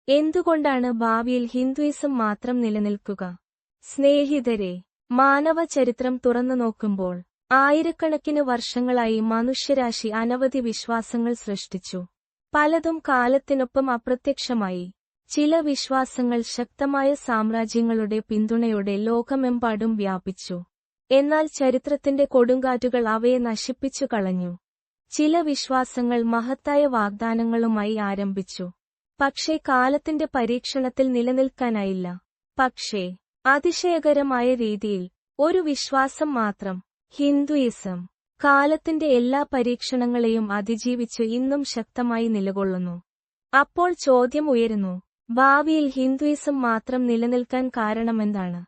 എന്തുകൊണ്ടാണ് ഭാവിയിൽ ഹിന്ദുയിസം മാത്രം നിലനിൽക്കുക? സ്നേഹിതരെ, മാനവ ചരിത്രം തുറന്നു നോക്കുമ്പോൾ ആയിരക്കണക്കിന് വർഷങ്ങളായി മനുഷ്യരാശി അനവധി വിശ്വാസങ്ങൾ സൃഷ്ടിച്ചു. പലതും കാലത്തിനൊപ്പം അപ്രത്യക്ഷമായി. ചില വിശ്വാസങ്ങൾ ശക്തമായ സാമ്രാജ്യങ്ങളുടെ പിന്തുണയോടെ ലോകമെമ്പാടും വ്യാപിച്ചു. എന്നാൽ ചരിത്രത്തിന്റെ കൊടുങ്കാറ്റുകൾ അവയെ നശിപ്പിച്ചു കളഞ്ഞു. ചില വിശ്വാസങ്ങൾ മഹത്തായ വാഗ്ദാനങ്ങളുമായി ആരംഭിച്ചു. പക്ഷേ കാലത്തിന്റെ പരീക്ഷണത്തിൽ നിലനിൽക്കാനായില്ല. പക്ഷേ അതിശയകരമായ രീതിയിൽ ഒരു വിശ്വാസം മാത്രം, ഹിന്ദുയിസം, കാലത്തിന്റെ എല്ലാ പരീക്ഷണങ്ങളെയും അതിജീവിച്ച് ഇന്നും ശക്തമായി നിലകൊള്ളുന്നു. അപ്പോൾ ചോദ്യം ഉയരുന്നു, ഭാവിയിൽ ഹിന്ദുയിസം മാത്രം നിലനിൽക്കാൻ കാരണമെന്താണ്?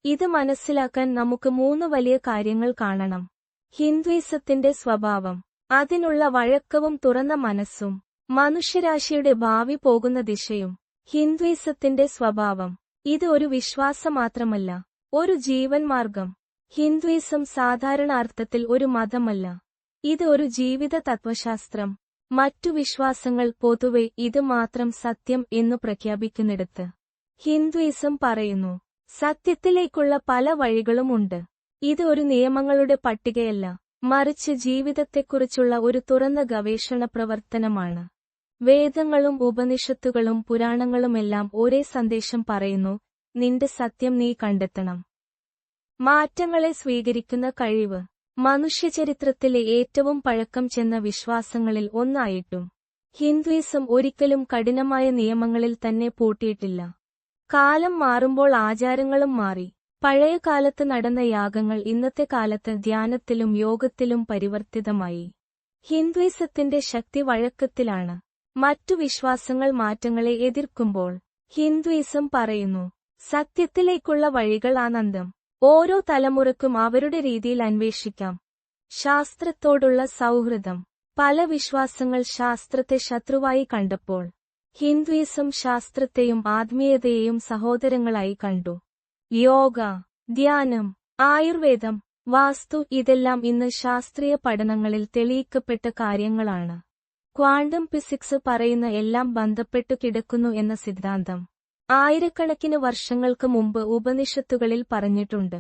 ഇത് മനസ്സിലാക്കാൻ നമുക്ക് 3 വലിയ കാര്യങ്ങൾ കാണണം. ഹിന്ദുയിസത്തിന്റെ സ്വഭാവം, അതിനുള്ള വഴക്കവും തുറന്ന മനസ്സും, മനുഷ്യരാശിയുടെ ഭാവി പോകുന്ന ദിശയും. ഹിന്ദുയിസത്തിന്റെ സ്വഭാവം, ഇത് ഒരു വിശ്വാസം മാത്രമല്ല, ഒരു ജീവൻ മാർഗം. ഹിന്ദുയിസം സാധാരണ അർത്ഥത്തിൽ ഒരു മതമല്ല, ഇത് ഒരു ജീവിത തത്വശാസ്ത്രം. മറ്റു വിശ്വാസങ്ങൾ പൊതുവെ ഇത് മാത്രം സത്യം എന്നു പ്രഖ്യാപിക്കുന്നിടത്ത്, ഹിന്ദുയിസം പറയുന്നു, സത്യത്തിലേക്കുള്ള പല വഴികളുമുണ്ട്. ഇത് ഒരു നിയമങ്ങളുടെ പട്ടികയല്ല, മറിച്ച് ജീവിതത്തെക്കുറിച്ചുള്ള ഒരു തുറന്ന ഗവേഷണ പ്രവർത്തനമാണ്. വേദങ്ങളും ഉപനിഷത്തുകളും പുരാണങ്ങളുമെല്ലാം ഒരേ സന്ദേശം പറയുന്നു: നിന്റെ സത്യം നീ കണ്ടെത്തണം. മാറ്റങ്ങളെ സ്വീകരിക്കുന്ന കഴിവ്, മനുഷ്യചരിത്രത്തിലെ ഏറ്റവും പഴക്കം ചെന്ന വിശ്വാസങ്ങളിൽ ഒന്നായിട്ടും ഹിന്ദുയിസം ഒരിക്കലും കഠിനമായ നിയമങ്ങളിൽ തന്നെ പൂട്ടിയിട്ടില്ല. കാലം മാറുമ്പോൾ ആചാരങ്ങളും മാറി. പഴയ കാലത്ത് നടന്ന യാഗങ്ങൾ ഇന്നത്തെ കാലത്ത് ധ്യാനത്തിലും യോഗത്തിലും പരിവർത്തിതമായി. ഹിന്ദുയിസത്തിന്റെ ശക്തി വഴക്കത്തിലാണ്. മറ്റു വിശ്വാസങ്ങൾ മാറ്റങ്ങളെ എതിർക്കുമ്പോൾ ഹിന്ദുയിസം പറയുന്നു, സത്യത്തിലേക്കുള്ള വഴികൾ അനന്തം. ഓരോ തലമുറക്കും അവരുടെ രീതിയിൽ അന്വേഷിക്കാം. ശാസ്ത്രത്തോടുള്ള സൗഹൃദം, പല വിശ്വാസങ്ങൾ ശാസ്ത്രത്തെ ശത്രുവായി കണ്ടപ്പോൾ ഹിന്ദുയിസം ശാസ്ത്രത്തെയും ആത്മീയതയെയും സഹോദരങ്ങളായി കണ്ടു. യോഗ, ധ്യാനം, ആയുർവേദം, വാസ്തു ഇതെല്ലാം ഇന്ന് ശാസ്ത്രീയ പഠനങ്ങളിൽ തെളിയിക്കപ്പെട്ട കാര്യങ്ങളാണ്. ക്വാണ്ടം ഫിസിക്സ് പറയുന്ന എല്ലാം ബന്ധപ്പെട്ടു കിടക്കുന്നു എന്ന സിദ്ധാന്തം ആയിരക്കണക്കിന് വർഷങ്ങൾക്ക് മുമ്പ് ഉപനിഷത്തുകളിൽ പറഞ്ഞിട്ടുണ്ട്.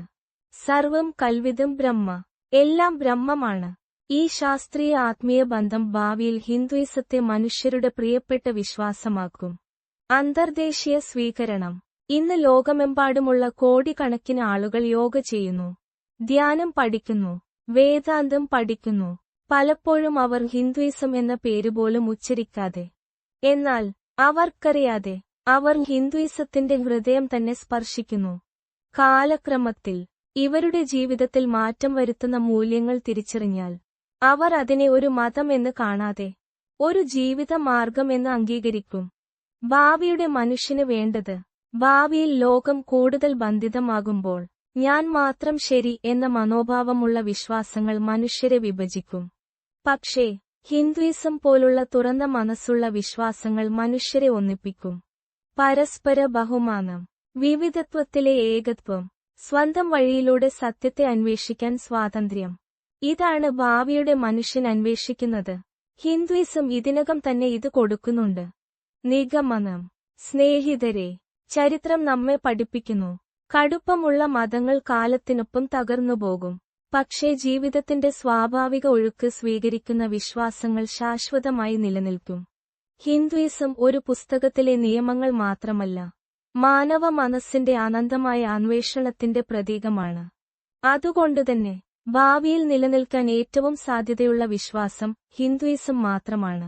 സർവം കൽവിദം ബ്രഹ്മ, എല്ലാം ബ്രഹ്മമാണ്. ഈ ശാസ്ത്രീയ ആത്മീയ ബന്ധം ഭാവിയിൽ ഹിന്ദുയിസത്തെ മനുഷ്യരുടെ പ്രിയപ്പെട്ട വിശ്വാസമാക്കും. അന്തർദേശീയ സ്വീകരണം, ഇന്ന് ലോകമെമ്പാടുമുള്ള കോടിക്കണക്കിന് ആളുകൾ യോഗ ചെയ്യുന്നു, ധ്യാനം പഠിക്കുന്നു, വേദാന്തം പഠിക്കുന്നു. പലപ്പോഴും അവർ ഹിന്ദുയിസം എന്ന പേരുപോലും ഉച്ചരിക്കാതെ. എന്നാൽ അവർക്കറിയാതെ അവർ ഹിന്ദുയിസത്തിന്റെ ഹൃദയം തന്നെ സ്പർശിക്കുന്നു. കാലക്രമത്തിൽ ഇവരുടെ ജീവിതത്തിൽ മാറ്റം വരുത്തുന്ന മൂല്യങ്ങൾ തിരിച്ചറിഞ്ഞാൽ അവർ അതിനെ ഒരു മതം എന്ന് കാണാതെ ഒരു ജീവിത മാർഗം എന്ന് അംഗീകരിക്കും. ഭാവിയുടെ മനുഷ്യന് വേണ്ടത്, ഭാവിയിൽ ലോകം കൂടുതൽ ബന്ധിതമാകുമ്പോൾ ഞാൻ മാത്രം ശരി എന്ന മനോഭാവമുള്ള വിശ്വാസങ്ങൾ മനുഷ്യരെ വിഭജിക്കും. പക്ഷേ ഹിന്ദുയിസം പോലുള്ള തുറന്ന മനസ്സുള്ള വിശ്വാസങ്ങൾ മനുഷ്യരെ ഒന്നിപ്പിക്കും. പരസ്പര ബഹുമാനം, വിവിധത്വത്തിലെ ഏകത്വം, സ്വന്തം വഴിയിലൂടെ സത്യത്തെ അന്വേഷിക്കാൻ സ്വാതന്ത്ര്യം. ഇതാണ് ഭാവിയുടെ മനുഷ്യൻ അന്വേഷിക്കുന്നത്. ഹിന്ദുയിസം ഇതിനകം തന്നെ ഇത് കൊടുക്കുന്നുണ്ട്. നിഗമനം, സ്നേഹിതരെ, ചരിത്രം നമ്മെ പഠിപ്പിക്കുന്നു, കടുപ്പമുള്ള മതങ്ങൾ കാലത്തിനൊപ്പം തകർന്നുപോകും. പക്ഷേ ജീവിതത്തിന്റെ സ്വാഭാവിക ഒഴുക്ക് സ്വീകരിക്കുന്ന വിശ്വാസങ്ങൾ ശാശ്വതമായി നിലനിൽക്കും. ഹിന്ദുയിസം ഒരു പുസ്തകത്തിലെ നിയമങ്ങൾ മാത്രമല്ല, മാനവ മനസ്സിന്റെ അനന്തമായ അന്വേഷണത്തിന്റെ പ്രതീകമാണ്. അതുകൊണ്ടുതന്നെ ഭാവിയിൽ നിലനിൽക്കാൻ ഏറ്റവും സാധ്യതയുള്ള വിശ്വാസം ഹിന്ദുയിസം മാത്രമാണ്.